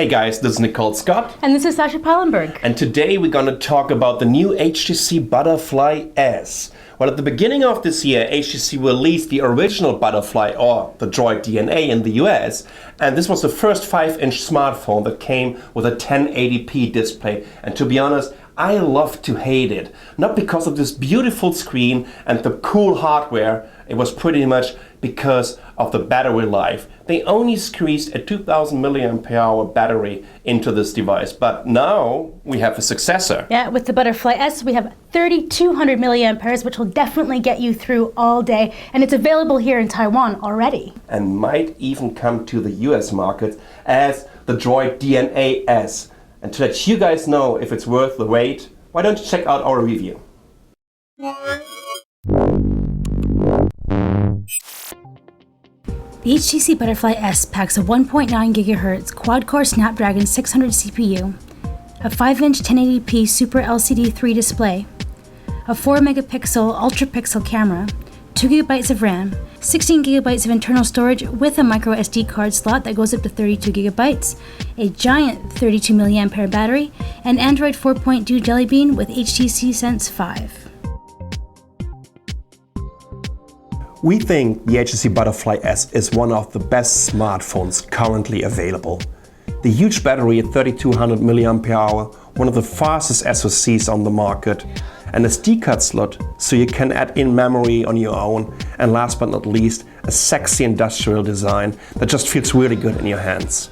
Hey guys, this is Nicole Scott. And this is Sasha Pallenberg. And today we're going to talk about the new HTC Butterfly S. Well, at the beginning of this year, HTC released the original Butterfly or the Droid DNA in the US. And this was the first 5-inch smartphone that came with a 1080p display. And to be honest, I love to hate it. Not because of this beautiful screen and the cool hardware. It was pretty much because of the battery life. They only squeezed a 2000 mAh battery into this device, but now we have a successor. Yeah, with the Butterfly S, we have 3200 mAh, which will definitely get you through all day, and it's available here in Taiwan already. And might even come to the US market as the Droid DNA S. And to let you guys know if it's worth the wait, why don't you check out our review? The HTC Butterfly S packs a 1.9 GHz quad-core Snapdragon 600 CPU, a 5-inch 1080p Super LCD 3 display, a 4-megapixel UltraPixel camera, 2 GB of RAM, 16 GB of internal storage with a micro SD card slot that goes up to 32 GB, a giant 32 mAh battery, and Android 4.2 Jelly Bean with HTC Sense 5. We think the HTC Butterfly S is one of the best smartphones currently available. The huge battery at 3200 mAh, one of the fastest SoCs on the market, an SD card slot so you can add in memory on your own, and last but not least, a sexy industrial design that just feels really good in your hands.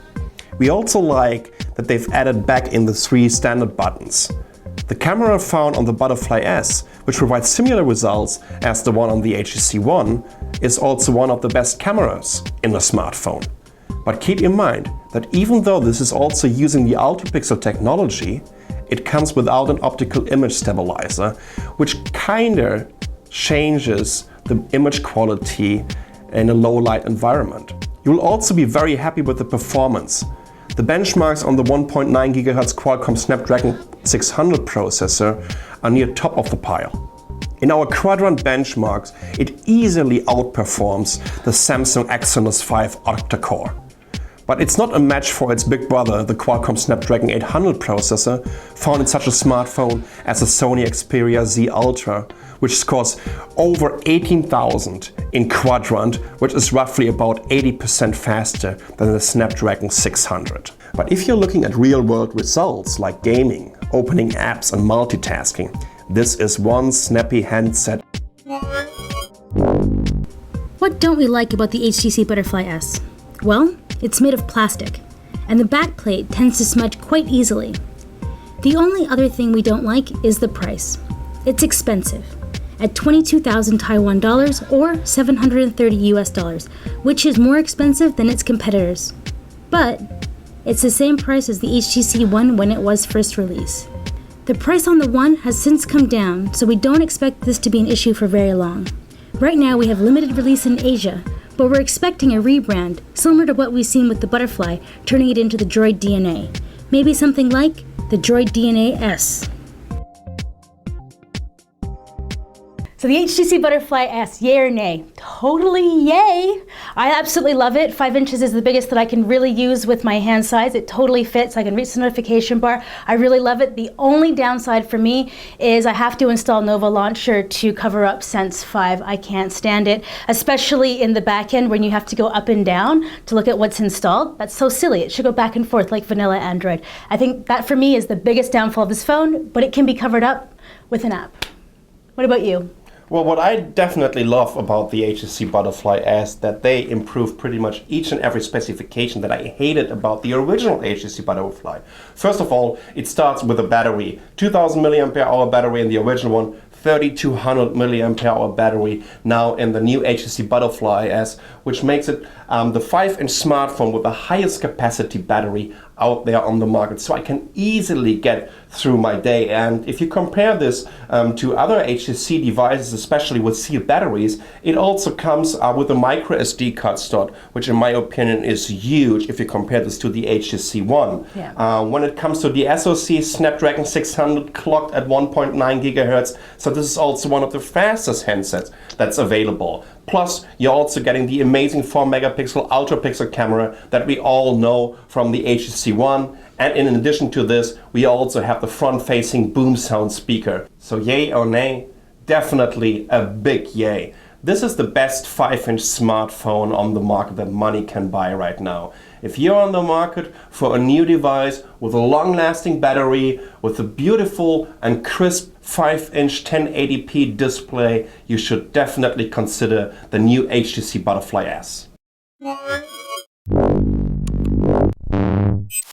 We also like that they've added back in the 3 standard buttons. The camera found on the Butterfly S, which provides similar results as the one on the HTC One, is also one of the best cameras in a smartphone. But keep in mind that even though this is also using the UltraPixel technology, it comes without an optical image stabilizer, which kinda changes the image quality in a low light environment. You will also be very happy with the performance. The benchmarks on the 1.9 GHz Qualcomm Snapdragon 600 processor are near top of the pile. In our quadrant benchmarks, it easily outperforms the Samsung Exynos 5 octa-core. But it's not a match for its big brother, the Qualcomm Snapdragon 800 processor, found in such a smartphone as the Sony Xperia Z Ultra, which scores over 18,000 in quadrant, which is roughly about 80% faster than the Snapdragon 600. But if you're looking at real-world results like gaming, opening apps and multitasking, this is one snappy handset. What don't we like about the HTC Butterfly S? Well, it's made of plastic, and the backplate tends to smudge quite easily. The only other thing we don't like is the price. It's expensive, at 22,000 Taiwan dollars or 730 US dollars, which is more expensive than its competitors. But it's the same price as the HTC One when it was first released. The price on the One has since come down, so we don't expect this to be an issue for very long. Right now we have limited release in Asia, but we're expecting a rebrand, similar to what we've seen with the Butterfly, turning it into the Droid DNA. Maybe something like the Droid DNA S. So the HTC Butterfly S, yay or nay? Totally yay! I absolutely love it. 5 inches is the biggest that I can really use with my hand size. It totally fits. I can reach the notification bar. I really love it. The only downside for me is I have to install Nova Launcher to cover up Sense 5. I can't stand it, especially in the back end when you have to go up and down to look at what's installed. That's so silly. It should go back and forth like vanilla Android. I think that for me is the biggest downfall of this phone, but it can be covered up with an app. What about you? Well, what I definitely love about the HTC Butterfly S that they improved pretty much each and every specification that I hated about the original HTC Butterfly. First of all, it starts with a battery. 2000 mAh battery in the original one, 3200 mAh battery now in the new HTC Butterfly S, which makes it the 5-inch smartphone with the highest capacity battery out there on the market. So I can easily get through my day. And if you compare this to other HTC devices, especially with sealed batteries, it also comes with a micro SD card slot, which in my opinion is huge if you compare this to the HTC One. Yeah. When it comes to the SoC, Snapdragon 600 clocked at 1.9 gigahertz, so this is also one of the fastest handsets that's available. Plus, you're also getting the amazing 4 megapixel UltraPixel camera that we all know from the HTC One. And in addition to this, we also have the front-facing boom sound speaker. So yay or nay? Definitely a big yay. This is the best 5-inch smartphone on the market that money can buy right now. If you're on the market for a new device with a long-lasting battery, with a beautiful and crisp 5-inch 1080p display, you should definitely consider the new HTC Butterfly S.